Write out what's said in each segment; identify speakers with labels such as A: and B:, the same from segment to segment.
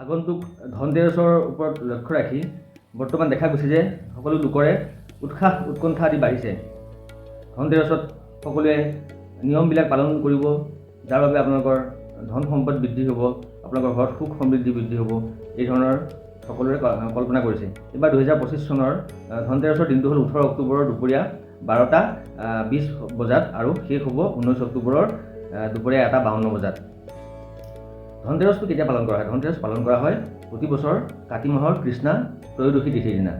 A: আগন্তুক ধনতেৰছৰ ওপৰত লক্ষ্য ৰাখি বৰ্তমান দেখা গৈছে যে সকলো লোকৰে উৎসাহ উৎকণ্ঠা আদি বাঢ়িছে। ধনতেৰছত সকলোৱে নিয়মবিলাক পালন কৰিব, যাৰ বাবে আপোনালোকৰ ধন সম্পদ বৃদ্ধি হ'ব, আপোনালোকৰ ঘৰত সুখ সমৃদ্ধি বৃদ্ধি হ'ব, এই ধৰণৰ সকলোৰে কল্পনা কৰিছে। এইবাৰ 2025 চনৰ ধনতেৰছৰ দিনটো হ'ল 18 অক্টোবৰৰ দুপৰীয়া 12:20 বজাত আৰু শেষ হ'ব 19 অক্টোবৰৰ দুপৰীয়া 1:52 বজাত। ধনতেৰছটো কেতিয়া পালন কৰা হয়? ধনতেৰছ পালন কৰা হয় প্ৰতি বছৰ কাতি মাহৰ কৃষ্ণা ত্ৰয়োদশী তিথিৰ দিনা।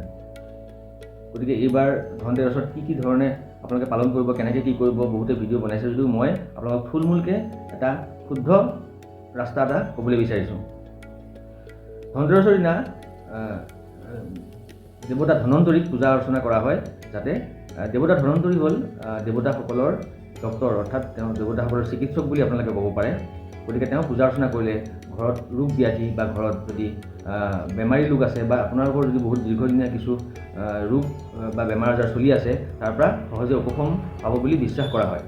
A: গতিকে এইবাৰ ধনতেৰছত কি ধৰণে আপোনালোকে পালন কৰিব, কেনেকৈ কি কৰিব, বহুতে ভিডিঅ' বনাইছে যদিও মই আপোনালোকক থুলমূলকৈ এটা শুদ্ধ ৰাস্তা এটা ক'বলৈ বিচাৰিছোঁ। ধনতেৰছৰ দিনা দেৱতা ধনন্তৰীক পূজা অৰ্চনা কৰা হয়, যাতে দেৱতা ধনন্তৰী হ'ল দেৱতাসকলৰ ডক্তৰ, অৰ্থাৎ তেওঁ দেৱতাসকলৰ চিকিৎসক বুলি আপোনালোকে ক'ব পাৰে। গতিকে তেওঁ পূজা অৰ্চনা কৰিলে ঘৰত ৰোগ ব্যাধি বা ঘৰত যদি বেমাৰী লোক আছে বা আপোনালোকৰ যদি বহুত দীৰ্ঘদিনীয়া কিছু ৰোগ বা বেমাৰ আজাৰ চলি আছে, তাৰ পৰা সহজে উপশম পাব বুলি বিশ্বাস কৰা হয়।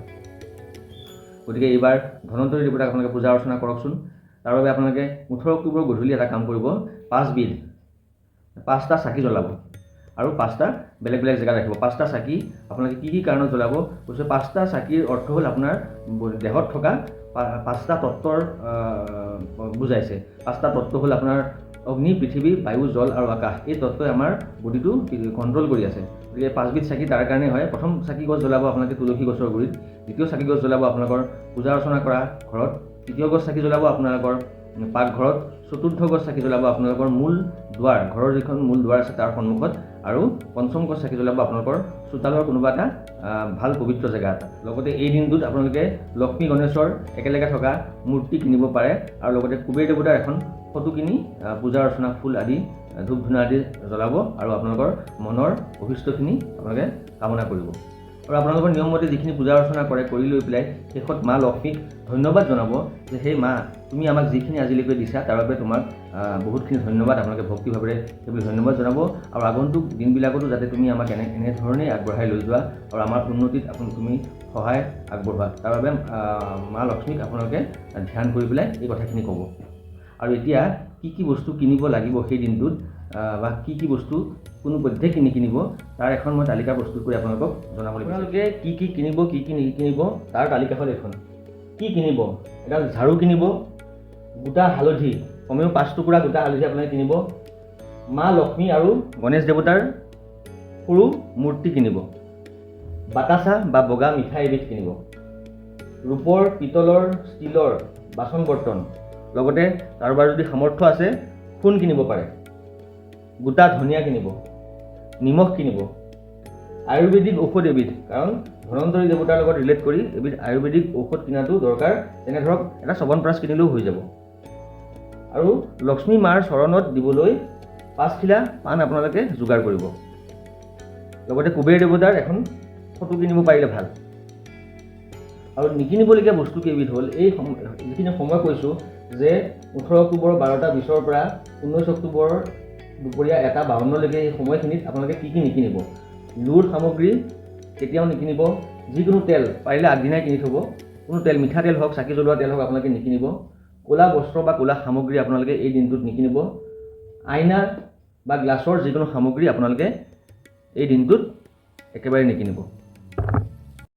A: গতিকে এইবাৰ ধনন্তৰী দেৱতাক আপোনালোকে পূজা অৰ্চনা কৰকচোন। তাৰ বাবে আপোনালোকে 18 অক্টোবৰ গধূলি এটা কাম কৰিব, 5টা চাকি জ্বলাব আৰু 5টা বেলেগ বেলেগ জেগাত ৰাখিব। 5টা চাকি আপোনালোকে কি কাৰণত জ্বলাব কৈছে? 5টা চাকিৰ অৰ্থ হ'ল আপোনাৰ দেহত থকা 5টা তত্ত্বৰ বুজাইছে। 5টা তত্ত্ব হ'ল আপোনাৰ অগ্নি, পৃথিৱী, বায়ু, জল আৰু আকাশ। এই তত্ত্বই আমাৰ বডিটো কণ্ট্ৰল কৰি আছে। গতিকে 5বিধ চাকি তাৰ কাৰণে হয়। প্ৰথম চাকি গছ জ্বলাব আপোনালোকে তুলসী গছৰ গুৰিত, দ্বিতীয় চাকি গছ জ্বলাব আপোনালোকৰ পূজা অৰ্চনা কৰা ঘৰত, তৃতীয় গছ চাকি জ্বলাব আপোনালোকৰ পাকঘৰত, চতুৰ্থ গছ চাকি জ্বলাব আপোনালোকৰ মূল দুৱাৰ, ঘৰৰ যিখন মূল দুৱাৰ আছে তাৰ সন্মুখত, আৰু পঞ্চম গছ চাকি জ্বলাব আপোনালোকৰ চোতালৰ কোনোবা এটা ভাল পবিত্ৰ জেগা এটা। লগতে এই দিনটোত আপোনালোকে লক্ষ্মী গণেশৰ একেলগে থকা মূৰ্তি কিনিব পাৰে আৰু লগতে কুবেৰ দেৱতাৰ এখন ফটো কিনি পূজা অৰ্চনা ফুল আদি ধূপ ধূনা আদি জ্বলাব আৰু আপোনালোকৰ মনৰ অভিষ্টখিনি আপোনালোকে কামনা কৰিব। আৰু আপোনালোকৰ নিয়মমতে যিখিনি পূজা অৰ্চনা কৰে, কৰি লৈ পেলাই শেষত মা লক্ষ্মীক ধন্যবাদ জনাব যে সেই মা, তুমি আমাক যিখিনি আজিলৈকে দিছা তাৰ বাবে তোমাক বহুতখিনি ধন্যবাদ। আপোনালোকে ভক্তিভাৱেৰে সেইবুলি ধন্যবাদ জনাব আৰু আগন্তুক দিনবিলাকতো যাতে তুমি আমাক এনেধৰণেই আগবঢ়াই লৈ যোৱা আৰু আমাৰ উন্নতিত তুমি সহায় আগবঢ়োৱা, তাৰ বাবে মা লক্ষ্মীক আপোনালোকে ধ্যান কৰি পেলাই এই কথাখিনি ক'ব। আৰু এতিয়া কি বস্তু কিনিব লাগিব সেই দিনটোত বা কি বস্তু কোনো পধ্যে নিকিনিব, তাৰ এখন মই তালিকা প্ৰস্তুত কৰি আপোনালোকক জনাব লাগিব। আপোনালোকে কি কিনিব, কি নিকিনিব তাৰ তালিকাখন এখন। কি কিনিব? এডাল ঝাৰু কিনিব, গোটা হালধি, কমেও 5 টুকুৰা গোটা হালধি আপোনালোকে কিনিব, মা লক্ষ্মী আৰু গণেশ দেৱতাৰ সৰু মূৰ্তি কিনিব, বাতাচা বা বগা মিঠাই এবিধ কিনিব, ৰূপৰ, পিতলৰ, ষ্টীলৰ বাচন বৰ্তন, লগতে কাৰোবাৰ যদি সামৰ্থ্য আছে সোণ কিনিব পাৰে, গোটা ধনিয়া কিনিব, নিমখ কিনিব, আয়ুৰ্বেদিক ঔষধ এবিধ, কাৰণ ধনন্তৰী দেৱতাৰ লগত ৰিলেট কৰি এবিধ আয়ুৰ্বেদিক ঔষধ কিনাটো দৰকাৰ। যেনে ধৰক এটা চ্যৱনপ্ৰাচ কিনিলেও হৈ যাব। আৰু লক্ষ্মী মাৰ চৰণত দিবলৈ 5 খিলা পাণ আপোনালোকে যোগাৰ কৰিব। লগতে কুবেৰ দেৱতাৰ এখন ফটো কিনিব পাৰিলে ভাল। আৰু নিকিনিবলগীয়া বস্তু কেইবিধ হ'ল, এই যিখিনি সময় কৈছোঁ যে 18 অক্টোবৰ 12:20 পৰা 19 অক্টোবৰ দুপৰীয়া 1:52লৈকে এই সময়খিনিত আপোনালোকে কি নিকিনিব? লুৰ সামগ্ৰী কেতিয়াও নিকিনিব। যিকোনো তেল পাৰিলে আগদিনাই কিনি থ'ব। কোনো তেল, মিঠাতেল হওক, চাকি জ্বলোৱা তেল হওক আপোনালোকে নিকিনিব। ক'লা বস্ত্ৰ বা ক'লা সামগ্ৰী আপোনালোকে এই দিনটোত নিকিনিব। আইনা বা গ্লাছৰ যিকোনো সামগ্ৰী আপোনালোকে এই দিনটোত একেবাৰে নিকিনিব।